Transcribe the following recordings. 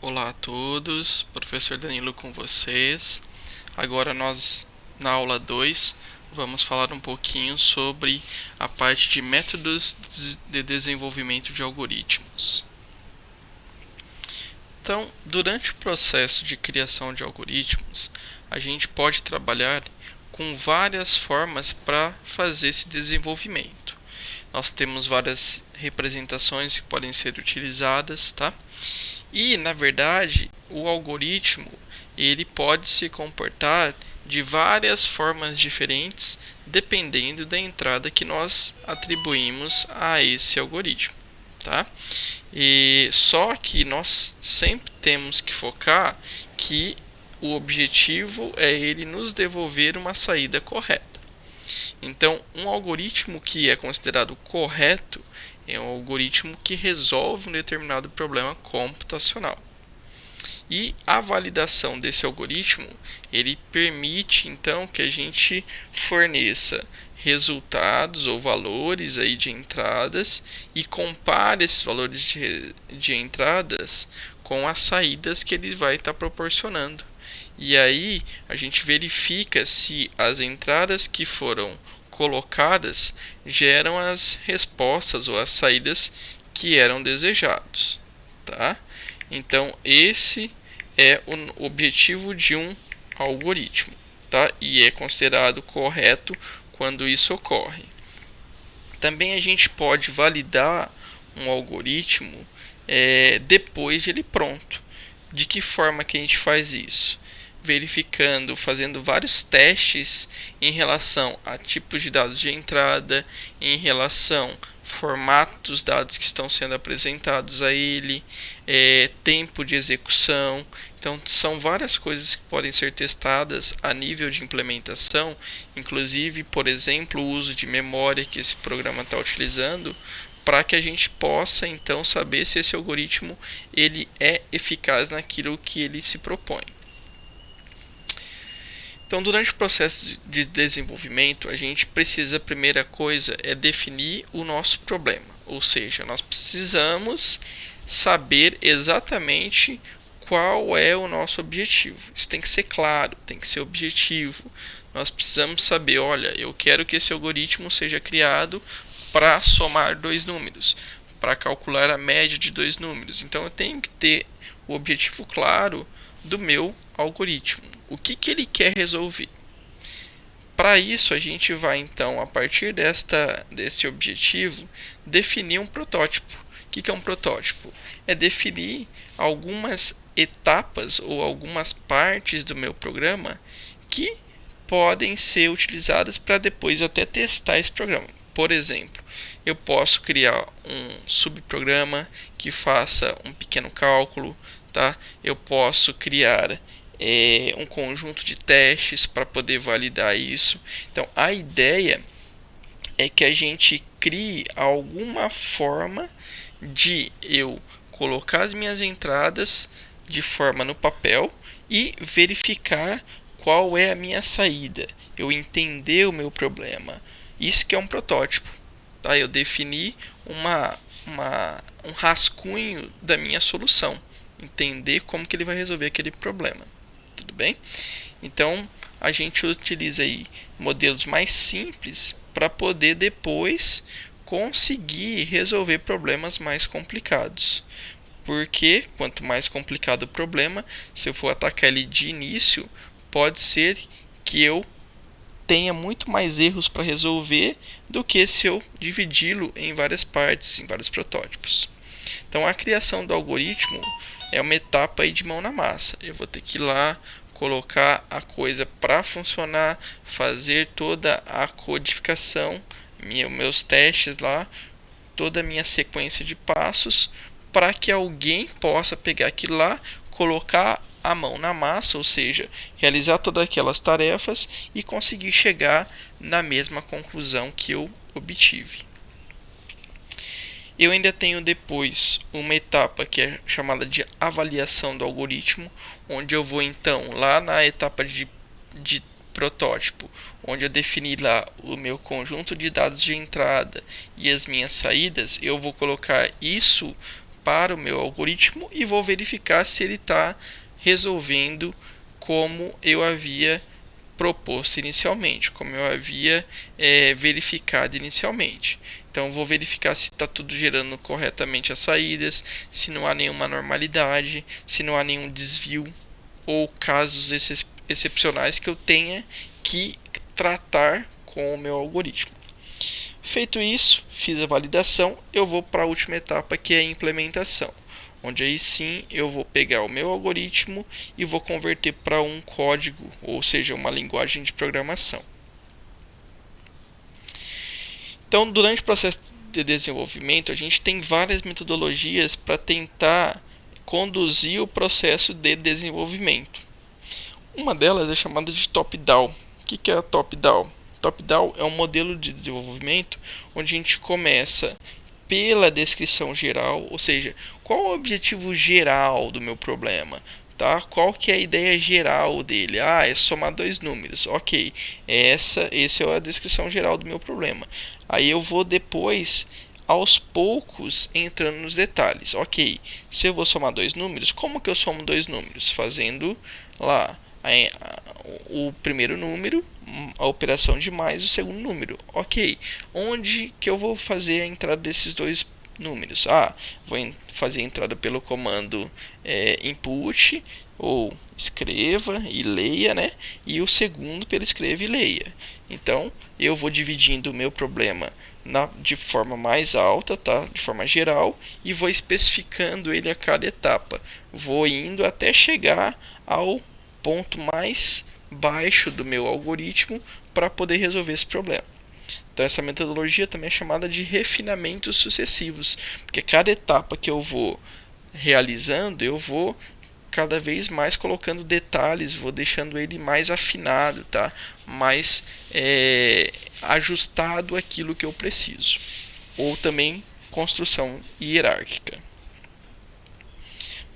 Olá a todos, professor Danilo com vocês. Agora nós, na aula 2, vamos falar um pouquinho sobre a parte de métodos de desenvolvimento de algoritmos. Então, durante o processo de criação de algoritmos, a gente pode trabalhar com várias formas para fazer esse desenvolvimento. Nós temos várias representações que podem ser utilizadas, tá? E, na verdade, o algoritmo ele pode se comportar de várias formas diferentes, dependendo da entrada que nós atribuímos a esse algoritmo, tá? E só que nós sempre temos que focar que o objetivo é ele nos devolver uma saída correta. Então, um algoritmo que é considerado correto é um algoritmo que resolve um determinado problema computacional. E a validação desse algoritmo, ele permite então que a gente forneça resultados ou valores aí de entradas e compare esses valores de entradas com as saídas que ele vai estar proporcionando. E aí a gente verifica se as entradas que foram colocadas geram as respostas ou as saídas que eram desejados, tá? Então esse é o objetivo de um algoritmo, tá? E é considerado correto quando isso ocorre. Também a gente pode validar um algoritmo depois de ele pronto. De que forma que a gente faz isso? Verificando, fazendo vários testes em relação a tipos de dados de entrada, em relação formato dos dados que estão sendo apresentados a ele, tempo de execução. Então, são várias coisas que podem ser testadas a nível de implementação, inclusive, por exemplo, o uso de memória que esse programa está utilizando, para que a gente possa então saber se esse algoritmo ele é eficaz naquilo que ele se propõe. Então, durante o processo de desenvolvimento, a gente precisa, a primeira coisa, é definir o nosso problema. Ou seja, nós precisamos saber exatamente qual é o nosso objetivo. Isso tem que ser claro, tem que ser objetivo. Nós precisamos saber, olha, eu quero que esse algoritmo seja criado para somar dois números, para calcular a média de dois números. Então, eu tenho que ter o objetivo claro do meu algoritmo. O que ele quer resolver? Para isso, a gente vai então, a partir desse objetivo, definir um protótipo. O que é um protótipo? É definir algumas etapas ou algumas partes do meu programa que podem ser utilizadas para depois até testar esse programa. Por exemplo, eu posso criar um subprograma que faça um pequeno cálculo, tá? Eu posso criar um conjunto de testes para poder validar isso. Então, a ideia é que a gente crie alguma forma de eu colocar as minhas entradas de forma no papel e verificar qual é a minha saída. Eu entender o meu problema. Isso que é um protótipo. Tá? Eu defini um rascunho da minha solução. Entender como que ele vai resolver aquele problema. Tudo bem? Então, a gente utiliza aí modelos mais simples para poder depois conseguir resolver problemas mais complicados. Porque quanto mais complicado o problema, se eu for atacar ele de início, pode ser que eu tenha muito mais erros para resolver do que se eu dividi-lo em várias partes, em vários protótipos. Então, a criação do algoritmo é uma etapa aí de mão na massa. Eu vou ter que ir lá, colocar a coisa para funcionar, fazer toda a codificação, meus testes lá, toda a minha sequência de passos, para que alguém possa pegar aquilo lá, colocar a mão na massa, ou seja, realizar todas aquelas tarefas e conseguir chegar na mesma conclusão que eu obtive. Eu ainda tenho depois uma etapa que é chamada de avaliação do algoritmo, onde eu vou então lá na etapa de protótipo, onde eu defini lá o meu conjunto de dados de entrada e as minhas saídas, eu vou colocar isso para o meu algoritmo e vou verificar se ele está resolvendo como eu havia proposto inicialmente, como eu havia verificado inicialmente. Então, vou verificar se está tudo gerando corretamente as saídas, se não há nenhuma anormalidade, se não há nenhum desvio ou casos excepcionais que eu tenha que tratar com o meu algoritmo. Feito isso, fiz a validação, eu vou para a última etapa, que é a implementação, onde aí sim eu vou pegar o meu algoritmo e vou converter para um código, ou seja, uma linguagem de programação. Então, durante o processo de desenvolvimento, a gente tem várias metodologias para tentar conduzir o processo de desenvolvimento. Uma delas é chamada de top-down. O que é a top-down? Top-down é um modelo de desenvolvimento onde a gente começa pela descrição geral, ou seja, qual é o objetivo geral do meu problema? Tá? Qual que é a ideia geral dele? É somar dois números. Ok, essa é a descrição geral do meu problema. Aí eu vou depois, aos poucos, entrando nos detalhes. Ok, se eu vou somar dois números, como que eu somo dois números? Fazendo lá o primeiro número, a operação de mais o segundo número. Ok, onde que eu vou fazer a entrada desses dois números? Vou fazer a entrada pelo comando input, ou escreva e leia, né? E o segundo pelo escreva e leia. Então, eu vou dividindo o meu problema de forma mais alta, tá? De forma geral, e vou especificando ele a cada etapa. Vou indo até chegar ao ponto mais baixo do meu algoritmo para poder resolver esse problema. Então, essa metodologia também é chamada de refinamentos sucessivos, porque cada etapa que eu vou realizando, eu vou cada vez mais colocando detalhes, vou deixando ele mais afinado, tá? Mais ajustado àquilo que eu preciso. Ou também construção hierárquica.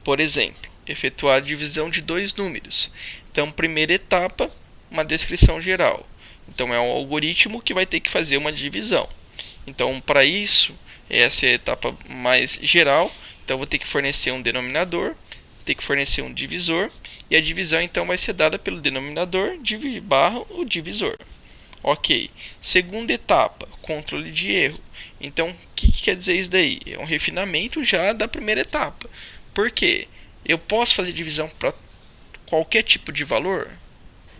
Por exemplo, efetuar a divisão de dois números. Então, primeira etapa, uma descrição geral. Então, é um algoritmo que vai ter que fazer uma divisão. Então, para isso, essa é a etapa mais geral. Então, eu vou ter que fornecer um denominador, ter que fornecer um divisor, e a divisão então vai ser dada pelo denominador barra o divisor. Ok. Segunda etapa, controle de erro. Então, o que quer dizer isso daí? É um refinamento já da primeira etapa. Por quê? Eu posso fazer divisão para qualquer tipo de valor?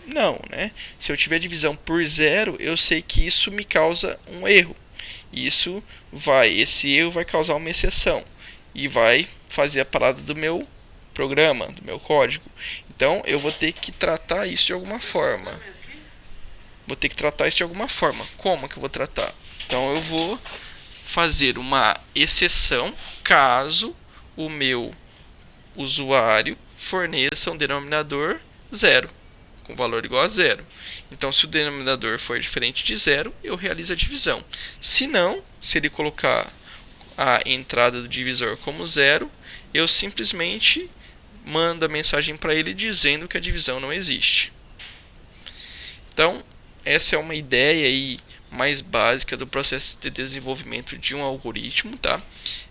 Não, né? Se eu tiver divisão por zero, eu sei que isso me causa um erro. Esse erro vai causar uma exceção e vai fazer a parada do meu programa, do meu código. Então, eu vou ter que tratar isso de alguma forma. Como que eu vou tratar? Então, eu vou fazer uma exceção caso o meu usuário forneça um denominador zero, com valor igual a zero. Então, se o denominador for diferente de zero, eu realizo a divisão. Se não, se ele colocar a entrada do divisor como zero, eu simplesmente mando a mensagem para ele dizendo que a divisão não existe. Então, essa é uma ideia aí mais básica do processo de desenvolvimento de um algoritmo, tá?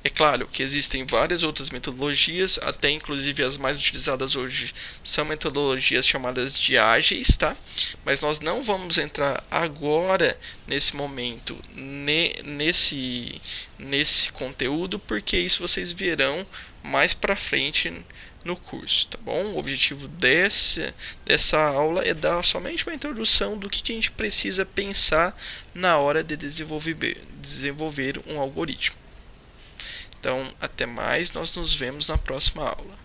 É claro que existem várias outras metodologias, até inclusive as mais utilizadas hoje são metodologias chamadas de ágeis, tá? Mas nós não vamos entrar agora, nesse momento, nesse conteúdo, porque isso vocês verão mais para frente no curso, tá bom? O objetivo dessa aula é dar somente uma introdução do que a gente precisa pensar na hora de desenvolver um algoritmo. Então, até mais, nós nos vemos na próxima aula.